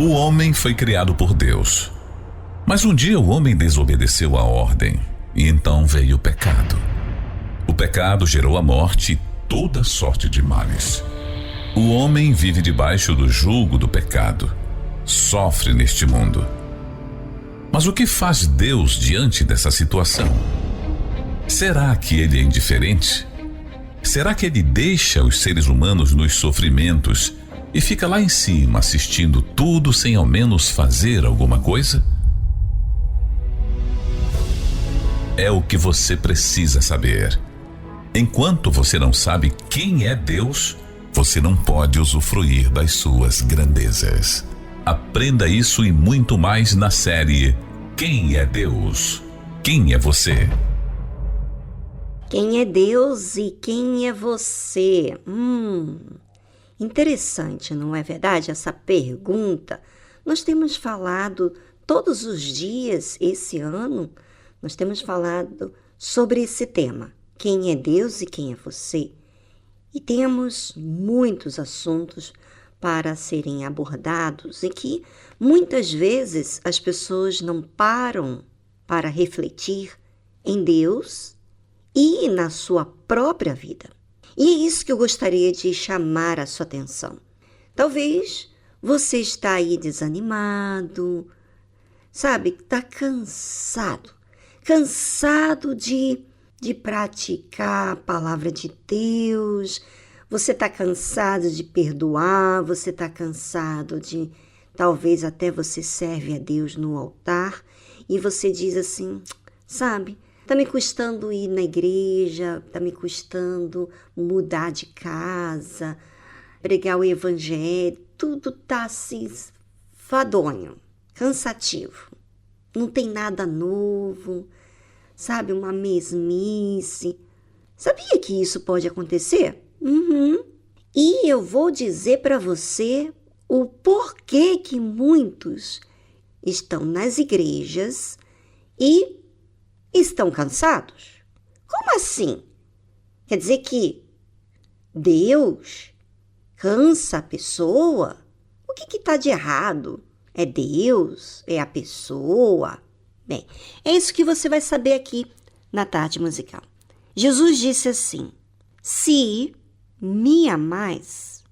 O homem foi criado por Deus. Mas um dia o homem desobedeceu a ordem e então veio o pecado. O pecado gerou a morte e toda sorte de males. O homem vive debaixo do jugo do pecado. Sofre neste mundo. Mas o que faz Deus diante dessa situação? Será que ele é indiferente? Será que ele deixa os seres humanos nos sofrimentos e fica lá em cima assistindo tudo sem ao menos fazer alguma coisa? É o que você precisa saber. Enquanto você não sabe quem é Deus, você não pode usufruir das suas grandezas. Aprenda isso e muito mais na série Quem é Deus? Quem é você? Quem é Deus e quem é você? Interessante, não é verdade? Essa pergunta. Nós temos falado todos os dias esse ano, nós temos falado sobre esse tema. Quem é Deus e quem é você? E temos muitos assuntos para serem abordados e que muitas vezes as pessoas não param para refletir em Deus e na sua própria vida. E é isso que eu gostaria de chamar a sua atenção. Talvez você está aí desanimado, sabe, está cansado de praticar a palavra de Deus, você está cansado de perdoar, você está cansado de, talvez até você serve a Deus no altar e você diz assim, sabe, está me custando ir na igreja, está me custando mudar de casa, pregar o evangelho, tudo está assim fadonho, cansativo, não tem nada novo, sabe, uma mesmice. Sabia que isso pode acontecer? E eu vou dizer para você o porquê que muitos estão nas igrejas e estão cansados. Como assim? Quer dizer que Deus cansa a pessoa? O que está de errado? É Deus? É a pessoa? Bem, é isso que você vai saber aqui na Tarde Musical. Jesus disse assim: se me amais,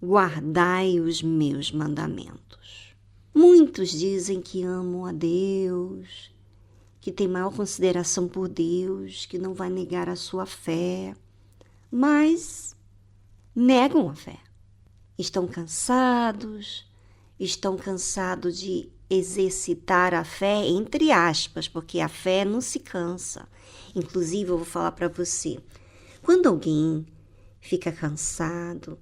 guardai os meus mandamentos. Muitos dizem que amam a Deus, que têm maior consideração por Deus, que não vai negar a sua fé, mas negam a fé. Estão cansados de exercitar a fé, entre aspas, porque a fé não se cansa. Inclusive, eu vou falar para você, quando alguém fica cansado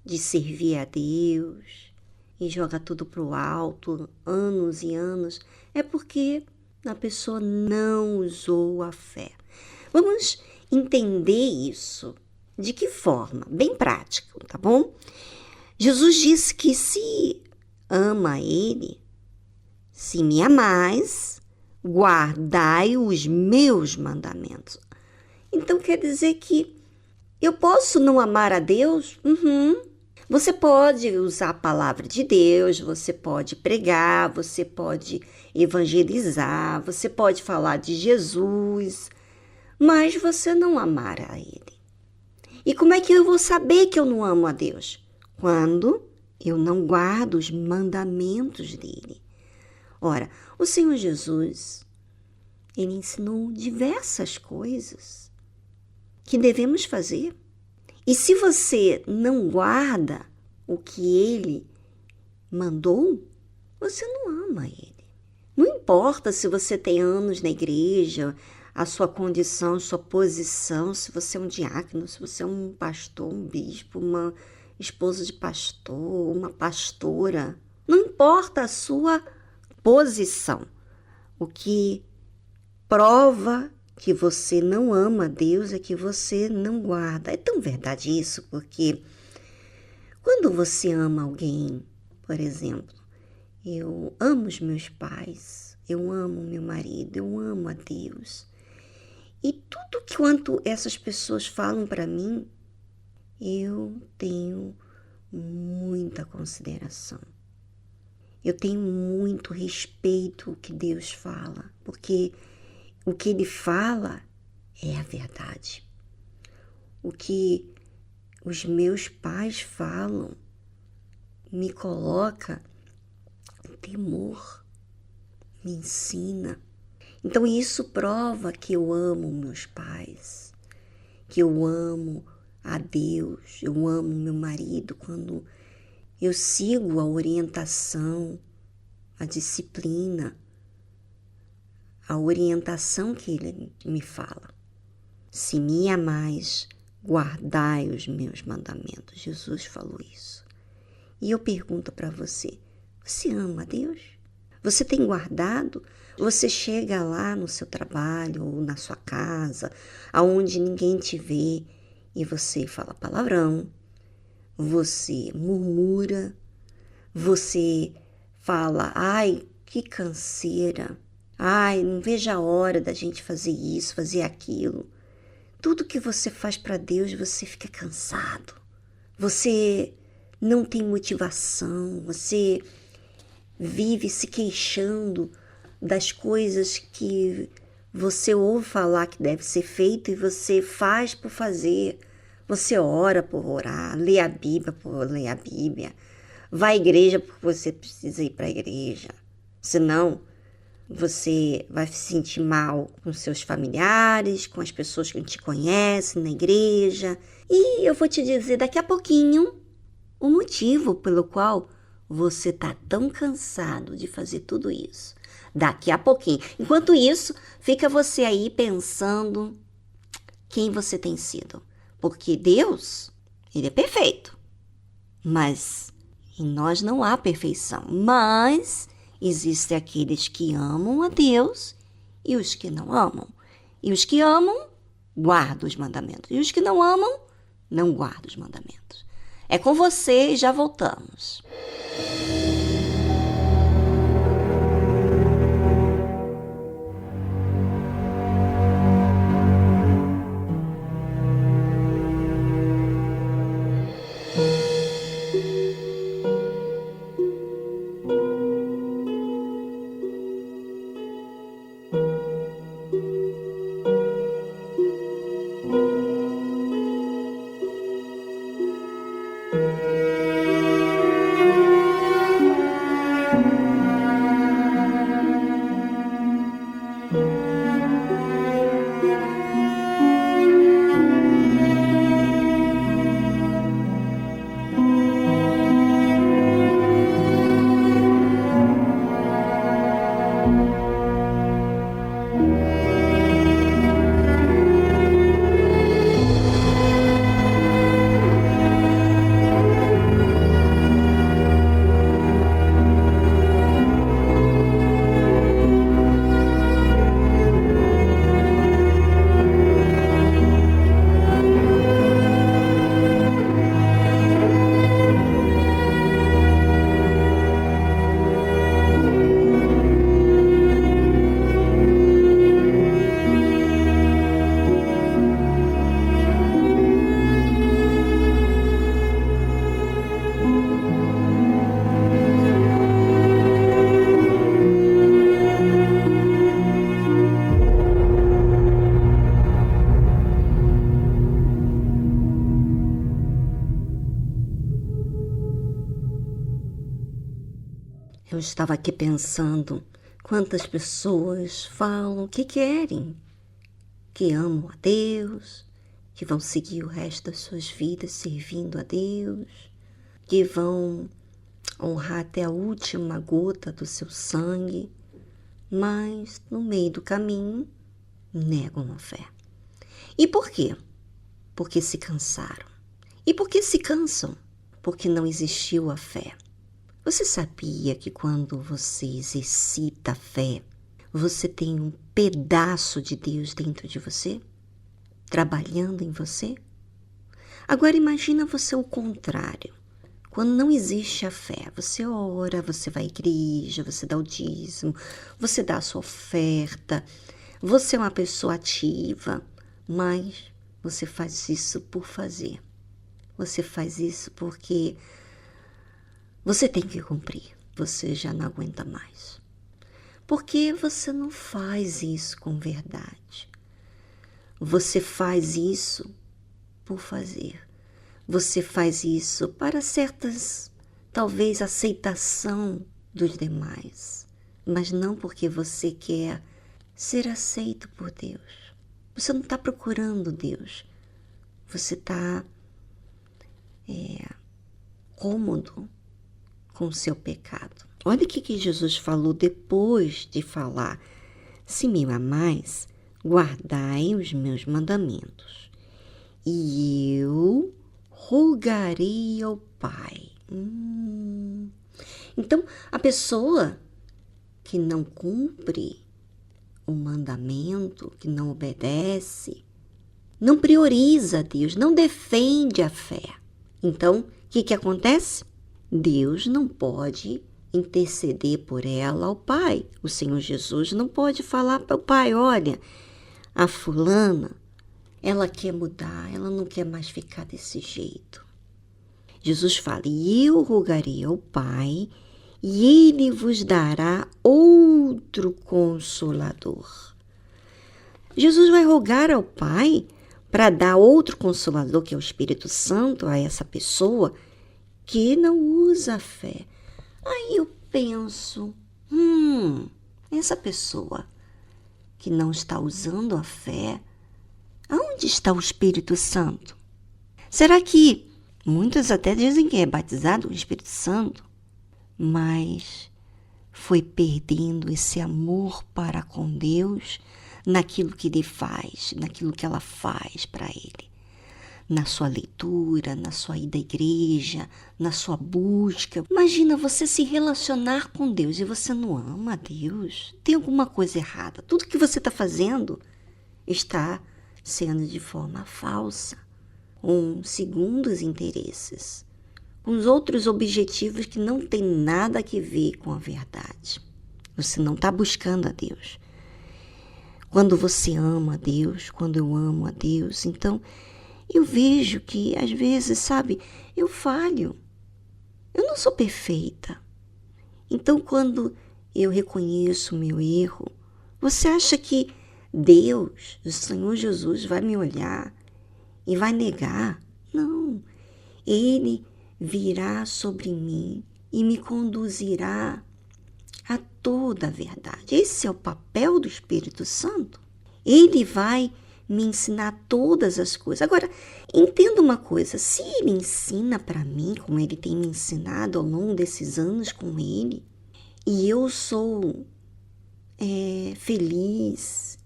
de servir a Deus e joga tudo para o alto, anos e anos, é porque a pessoa não usou a fé. Vamos entender isso. De que forma? Bem prático, tá bom? Jesus disse que se ama Ele, se me amais, guardai os meus mandamentos. Então quer dizer que eu posso não amar a Deus? Você pode usar a palavra de Deus, você pode pregar, você pode evangelizar, você pode falar de Jesus, mas você não amar a Ele. E como é que eu vou saber que eu não amo a Deus? Quando eu não guardo os mandamentos dele. Ora, o Senhor Jesus, Ele ensinou diversas coisas que devemos fazer. E se você não guarda o que Ele mandou, você não ama Ele. Não importa se você tem anos na igreja, a sua condição, a sua posição, se você é um diácono, se você é um pastor, um bispo, uma esposa de pastor, uma pastora. Não importa a sua posição. O que prova que você não ama a Deus é que você não guarda. É tão verdade isso, porque quando você ama alguém, por exemplo, eu amo os meus pais, eu amo meu marido, eu amo a Deus. E tudo quanto essas pessoas falam para mim, eu tenho muita consideração. Eu tenho muito respeito ao que Deus fala, porque o que Ele fala é a verdade. O que os meus pais falam me coloca em temor, me ensina. Então isso prova que eu amo meus pais, que eu amo a Deus, eu amo meu marido quando eu sigo a orientação, a disciplina, a orientação que ele me fala. Se me amais, guardai os meus mandamentos. Jesus falou isso. E eu pergunto para você, você ama a Deus? Você tem guardado? Você chega lá no seu trabalho ou na sua casa, aonde ninguém te vê, e você fala palavrão, você murmura, você fala, ai, que canseira, ai, não vejo a hora da gente fazer isso, fazer aquilo. Tudo que você faz para Deus, você fica cansado. Você não tem motivação, você vive se queixando das coisas que você ouve falar que deve ser feito e você faz por fazer. Você ora por orar, lê a Bíblia por ler a Bíblia, vai à igreja porque você precisa ir para a igreja. Senão, você vai se sentir mal com seus familiares, com as pessoas que te conhecem na igreja. E eu vou te dizer daqui a pouquinho o motivo pelo qual você está tão cansado de fazer tudo isso. Daqui a pouquinho. Enquanto isso, fica você aí pensando quem você tem sido. Porque Deus, Ele é perfeito. Mas em nós não há perfeição. Mas existem aqueles que amam a Deus e os que não amam. E os que amam, guardam os mandamentos. E os que não amam, não guardam os mandamentos. É com você e já voltamos. Eu estava aqui pensando quantas pessoas falam que querem, que amam a Deus, que vão seguir o resto das suas vidas servindo a Deus, que vão honrar até a última gota do seu sangue, mas no meio do caminho negam a fé. E por quê? Porque se cansaram. E por que se cansam? Porque não existiu a fé. Você sabia que quando você exercita a fé, você tem um pedaço de Deus dentro de você, trabalhando em você? Agora imagina você o contrário. Quando não existe a fé, você ora, você vai à igreja, você dá o dízimo, você dá a sua oferta, você é uma pessoa ativa, mas você faz isso por fazer. Você faz isso porque você tem que cumprir. você já não aguenta mais. Porque você não faz isso com verdade. Você faz isso por fazer. Você faz isso para certas, talvez, aceitação dos demais, mas não porque você quer ser aceito por Deus. Você não está procurando Deus. Você está cômodo com o seu pecado. Olha o que Jesus falou depois de falar: se me amais, guardai os meus mandamentos, e eu rogarei ao Pai. Então, a pessoa que não cumpre o mandamento, que não obedece, não prioriza Deus, não defende a fé. Então, o que acontece? Deus não pode interceder por ela ao Pai. O Senhor Jesus não pode falar para o Pai: olha, a fulana, ela quer mudar, ela não quer mais ficar desse jeito. Jesus fala: e eu rogarei ao Pai, e Ele vos dará outro Consolador. Jesus vai rogar ao Pai para dar outro Consolador, que é o Espírito Santo, a essa pessoa que não usa a fé. Aí eu penso, essa pessoa que não está usando a fé, aonde está o Espírito Santo? Será que muitos até dizem que é batizado com o Espírito Santo, mas foi perdendo esse amor para com Deus naquilo que Ele faz, naquilo que ela faz para Ele, na sua leitura, na sua ida à igreja, na sua busca. Imagina você se relacionar com Deus e você não ama a Deus. Tem alguma coisa errada. Tudo que você está fazendo está sendo de forma falsa, segundo os interesses, com os outros objetivos que não tem nada a ver com a verdade. Você não está buscando a Deus. Quando você ama a Deus, quando eu amo a Deus, então eu vejo que às vezes, sabe, eu falho. Eu não sou perfeita. Então, quando eu reconheço o meu erro, você acha que Deus, o Senhor Jesus, vai me olhar e vai negar? Não. Ele virá sobre mim e me conduzirá a toda a verdade. Esse é o papel do Espírito Santo. Ele vai me ensinar todas as coisas. Agora, entenda uma coisa: se Ele ensina para mim, como Ele tem me ensinado ao longo desses anos com Ele, e eu sou feliz,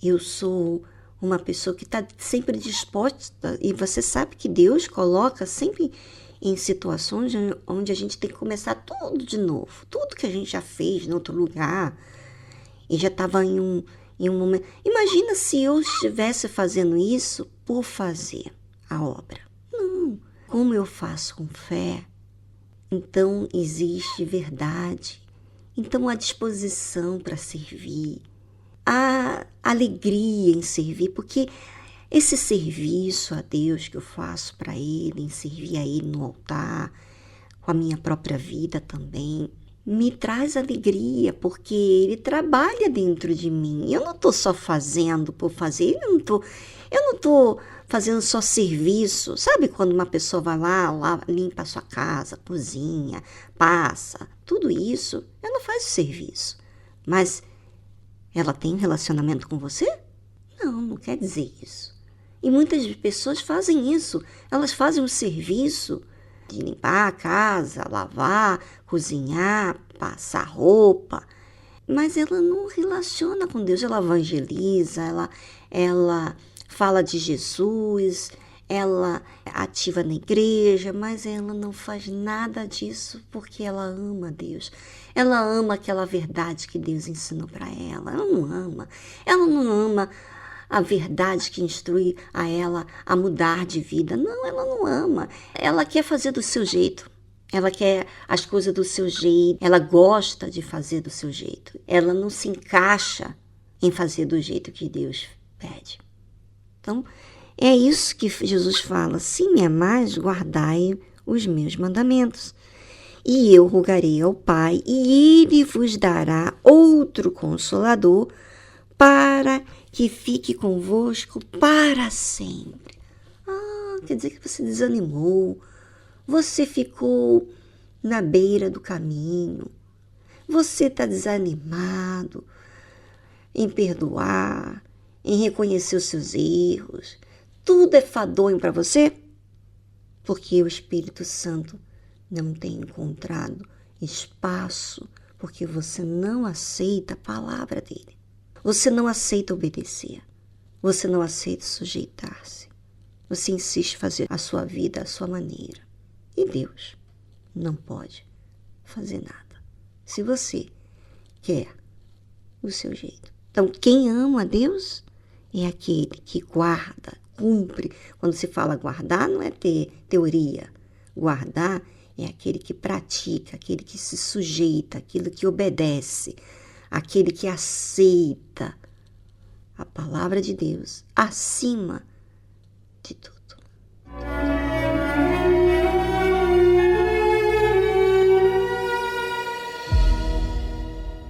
eu sou uma pessoa que está sempre disposta, e você sabe que Deus coloca sempre em situações onde a gente tem que começar tudo de novo, tudo que a gente já fez em outro lugar, e já estava em um momento. Imagina se eu estivesse fazendo isso por fazer a obra. Não. Como eu faço com fé, então existe verdade, então há disposição para servir, há alegria em servir, porque esse serviço a Deus que eu faço para Ele, em servir a Ele no altar, com a minha própria vida também, me traz alegria, porque Ele trabalha dentro de mim. Eu não estou só fazendo por fazer, eu não estou fazendo só serviço. Sabe quando uma pessoa vai lá, limpa a sua casa, cozinha, passa, tudo isso, ela não faz o serviço. Mas ela tem um relacionamento com você? Não quer dizer isso. E muitas pessoas fazem isso, elas fazem o serviço de limpar a casa, lavar, cozinhar, passar roupa, mas ela não relaciona com Deus. Ela evangeliza, ela fala de Jesus, ela é ativa na igreja, mas ela não faz nada disso porque ela ama Deus. Ela ama aquela verdade que Deus ensinou para ela. Ela não ama a verdade que instrui a ela a mudar de vida. Não, ela não ama. Ela quer fazer do seu jeito. Ela quer as coisas do seu jeito. Ela gosta de fazer do seu jeito. Ela não se encaixa em fazer do jeito que Deus pede. Então, é isso que Jesus fala: se me amais, guardai os meus mandamentos. E eu rogarei ao Pai, e Ele vos dará outro Consolador, para que fique convosco para sempre. Quer dizer que você desanimou, você ficou na beira do caminho, você está desanimado em perdoar, em reconhecer os seus erros. Tudo é fadonho para você? Porque o Espírito Santo não tem encontrado espaço, porque você não aceita a palavra dele. Você não aceita obedecer. Você não aceita sujeitar-se. Você insiste em fazer a sua vida à sua maneira. E Deus não pode fazer nada se você quer o seu jeito. Então, quem ama a Deus é aquele que guarda, cumpre. Quando se fala guardar, não é ter teoria. Guardar é aquele que pratica, aquele que se sujeita, aquele que obedece, aquele que aceita a palavra de Deus acima de tudo.